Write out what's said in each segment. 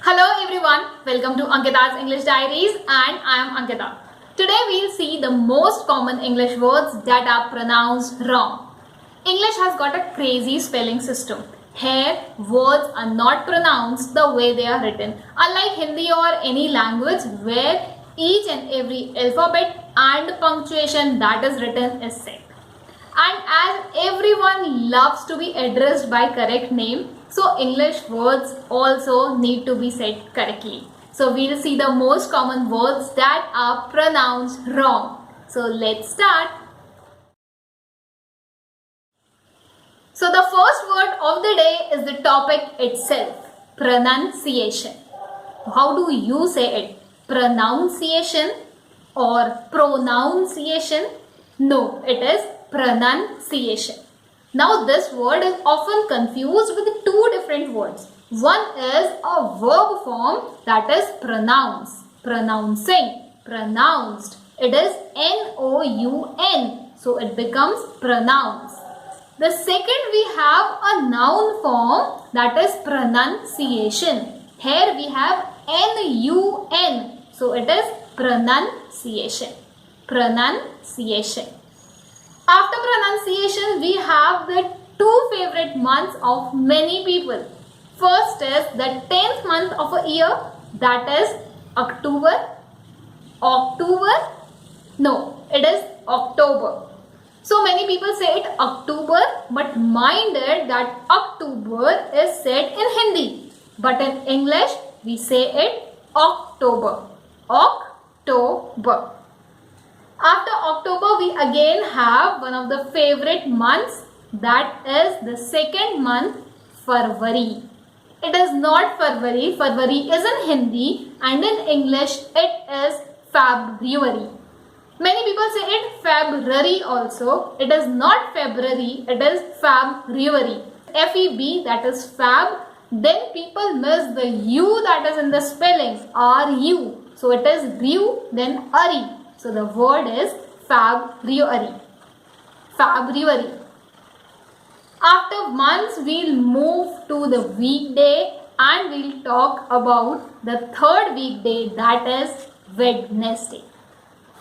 Hello everyone, welcome to Ankita's English Diaries and I am Ankita. Today we'll see the most common English words that are pronounced wrong. English has got a crazy spelling system. Here, words are not pronounced the way they are written. Unlike Hindi or any language where each and every alphabet and punctuation that is written is set. And as everyone loves to be addressed by correct name, so English words also need to be said correctly. So we'll see the most common words that are pronounced wrong. So let's start. So the first word of the day is the topic itself, pronunciation. How do you say it? Pronunciation or pronunciation? No, it is pronunciation. Now this word is often confused with two different words. One is a verb form that is pronounce, pronouncing, pronounced. It is N-O-U-N. So it becomes pronounce. The second we have a noun form that is pronunciation. Here we have N-U-N. So it is pronunciation. Pronunciation. After pronunciation, we have the two favorite months of many people. First is the 10th month of a year, that is October. It is October. So many people say it October, but mind it that October is said in Hindi. But in English, we say it October. October. After October, we again have one of the favorite months, that is the second month, February. It is not February. February is in Hindi and in English it is February. Many people say it February also. It is not February, it is February. F-E-B, that is Fab. Then people miss the U that is in the spelling, R-U. So it is Ru, then Ari. So the word is February. February. After months, we'll move to the weekday and we'll talk about the third weekday, that is Wednesday.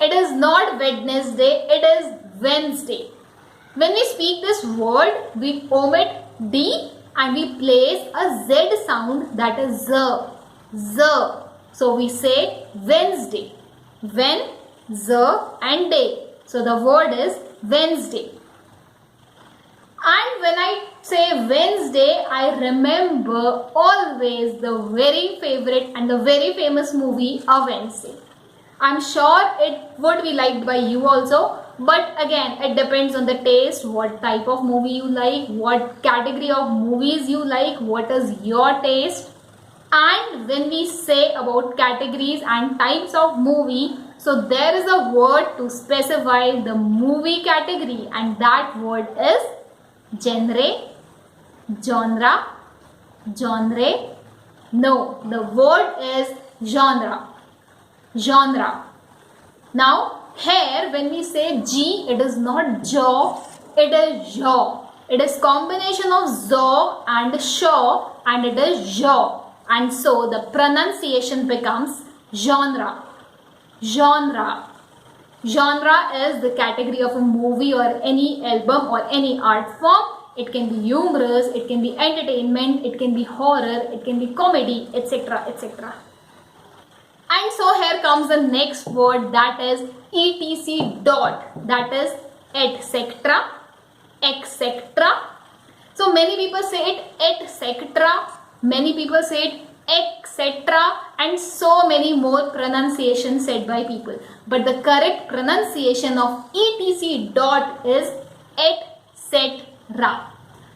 It is not Wednesday, it is Wednesday. When we speak this word, we omit D and we place a Z sound, that is Z. Z. So we say Wednesday. When, Z and day. So the word is Wednesday. And when I say Wednesday, I remember always the very favorite and the very famous movie, A Wednesday. I'm sure it would be liked by you also. But again, it depends on the taste, what type of movie you like, what category of movies you like, what is your taste. And when we say about categories and types of movie, so there is a word to specify the movie category and that word is genre, genre, genre. No, the word is genre, genre. Now here when we say G, it is not jaw, it is jaw. It is combination of zaw and shaw and it is jaw. And so the pronunciation becomes genre. Genre. Genre is the category of a movie or any album or any art form. It can be humorous, it can be entertainment, it can be horror, it can be comedy, etc. etc. And so here comes the next word, that is etc. dot, that is etc. etc. So many people say it etc. Many people say it etc. and so many more pronunciations said by people. But the correct pronunciation of etc. dot is etc.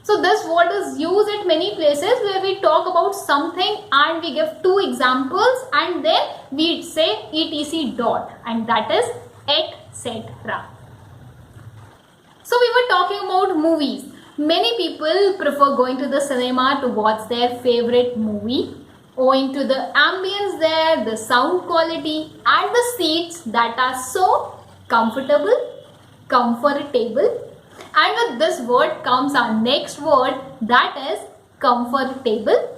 So this word is used at many places where we talk about something and we give two examples and then we say etc. dot and that is etc. So we were talking about movies. Many people prefer going to the cinema to watch their favorite movie owing to the ambience there, the sound quality and the seats that are so comfortable. And with this word comes our next word, that is comfortable.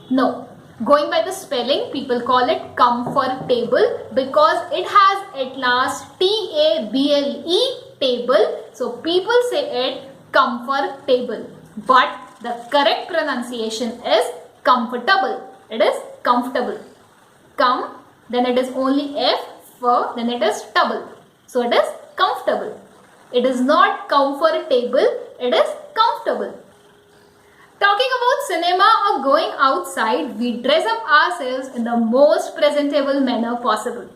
No, Going by the spelling, people call it comfortable because it has at last T-A-B-L-E, table. So people say it comfortable. But the correct pronunciation is comfortable. It is comfortable. Come, then it is only F, for, then it is double. So it is comfortable. It is not comfortable, it is comfortable. Talking about cinema or going outside, we dress up ourselves in the most presentable manner possible.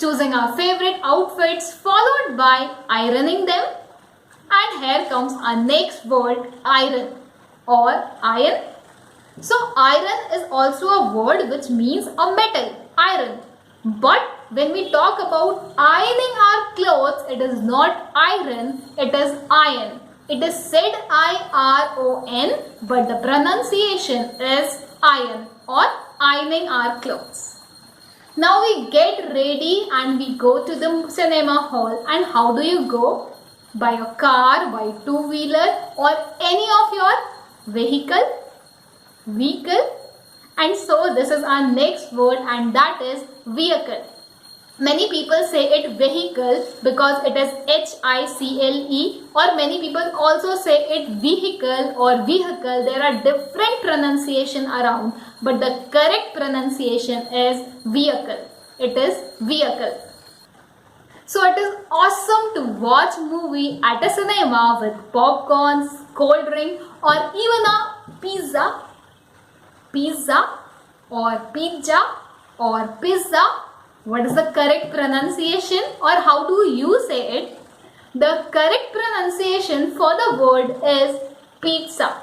Choosing our favorite outfits followed by ironing them. And here comes our next word, iron or iron. So iron is also a word which means a metal, iron. But when we talk about ironing our clothes, it is not iron, it is iron. It is said I-R-O-N, but the pronunciation is iron or ironing our clothes. Now we get ready and we go to the cinema hall. And how do you go? By a car, by two-wheeler or any of your vehicle. And so this is our next word, and that is vehicle. Many people say it vehicle because it is H-I-C-L-E, or many people also say it vehicle or vehicle. There are different pronunciation around, but the correct pronunciation is vehicle. It is vehicle. So it is awesome to watch movie at a cinema with popcorns, cold drink or even a pizza or pizza. What is the correct pronunciation or how do you say it? The correct pronunciation for the word is pizza.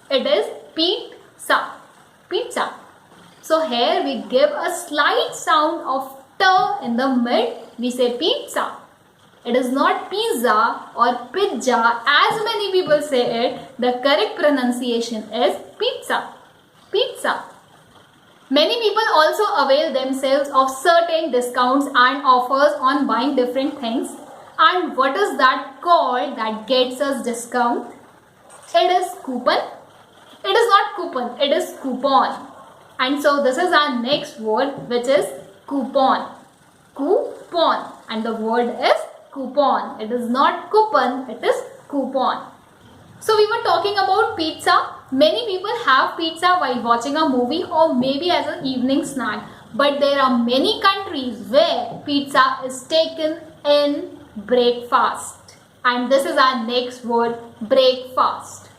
It is pizza. So here we give a slight sound of T in the mid. We say pizza. It is not pizza or pizza as many people say it. The correct pronunciation is pizza. Many people also avail themselves of certain discounts and offers on buying different things. And what is that called that gets us discount? It is coupon. It is not coupon, it is coupon. And so this is our next word, which is coupon. Coupon. And the word is coupon. It is not coupon, it is coupon. So we were talking about pizza. Many people have pizza while watching a movie or maybe as an evening snack. But there are many countries where pizza is taken in breakfast. And this is our next word, breakfast.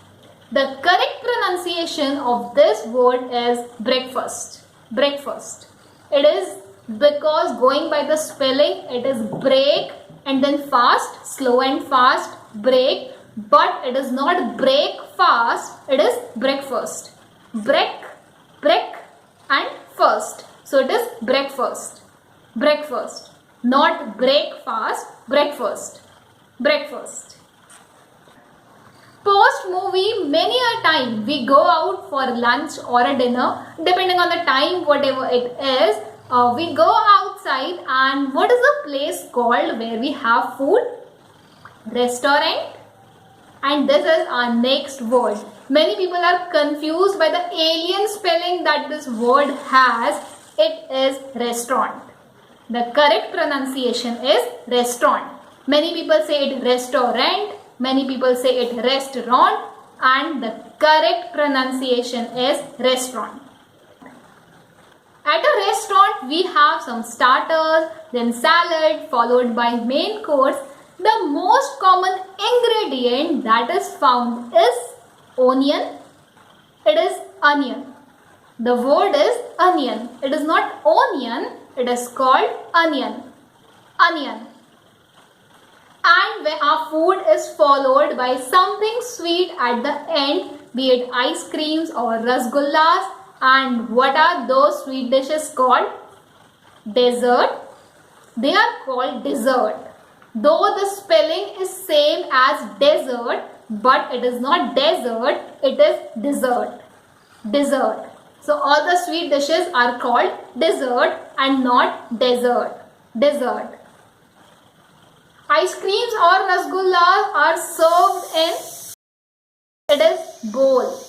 The correct pronunciation of this word is breakfast. Breakfast. It is because going by the spelling, it is break and then fast, slow and fast, break. But it is not break fast, it is breakfast. Break and first. So it is breakfast. Breakfast. Not break fast, breakfast. Breakfast. Post movie, many a time we go out for lunch or a dinner, depending on the time, whatever it is. We go outside, and what is the place called where we have food? Restaurant. And this is our next word. Many people are confused by the alien spelling that this word has. It is restaurant. The correct pronunciation is restaurant. Many people say it restaurant. Many people say it restaurant. And the correct pronunciation is restaurant. At a restaurant, we have some starters, then salad, followed by main course. The most common ingredient that is found is onion. It is onion. The word is onion. It is not onion. It is called onion. Onion. And when our food is followed by something sweet at the end, be it ice creams or rasgullas. And what are those sweet dishes called? Dessert. They are called dessert. Though the spelling is same as dessert, but it is not dessert, it is dessert. Dessert. So all the sweet dishes are called dessert and not dessert. Dessert. Ice creams or rasgullas are served in, it is bowl.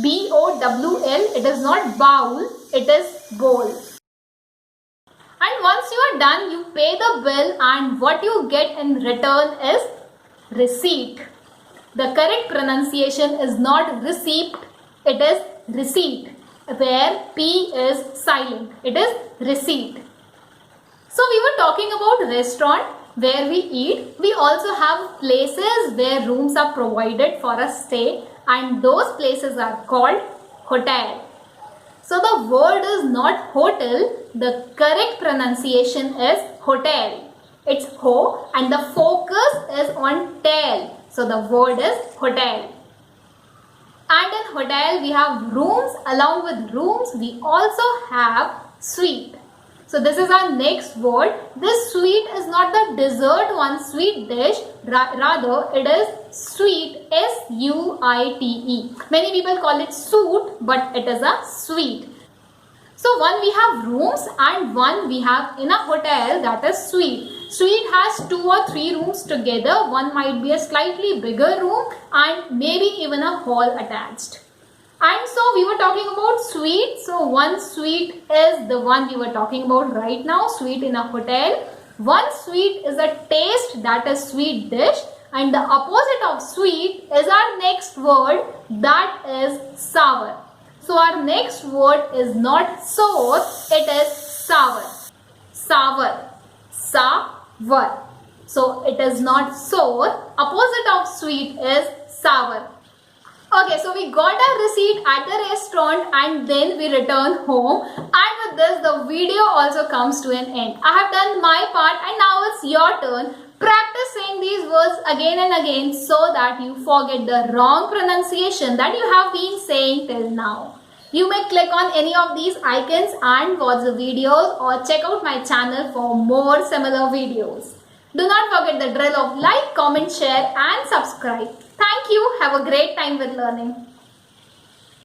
B-O-W-L, it is not bowl, It is bowl. And once you are done, you pay the bill and what you get in return is receipt. The correct pronunciation is not receipt, it is receipt, where P is silent. It is receipt. So we were talking about restaurant where we eat. We also have places where rooms are provided for a stay, and those places are called hotel. So the word is not hotel, the correct pronunciation is hotel. It's ho and the focus is on tail. So the word is hotel. And in hotel we have rooms. Along with rooms we also have suite. So this is our next word. This suite is not the dessert one, sweet dish. Rather it is suite, S-U-I-T-E. Many people call it suit, but it is a suite. So one we have rooms and one we have in a hotel, that is suite. Suite has 2 or 3 rooms together. One might be a slightly bigger room and maybe even a hall attached. And so we were talking about suite. So one suite is the one we were talking about right now, suite in a hotel. One suite is a taste, that is sweet dish. And the opposite of sweet is our next word, that is sour. So our next word is not sour, it is sour. Sour. Sour. So it is not sour. Opposite of sweet is sour. Okay, so we got our receipt at the restaurant and then we return home, and with this the video also comes to an end. I have done my part and now it's your turn. Practice saying these words again and again so that you forget the wrong pronunciation that you have been saying till now. You may click on any of these icons and watch the videos or check out my channel for more similar videos. Do not forget the drill of like, comment, share and subscribe. Thank you. Have a great time with learning.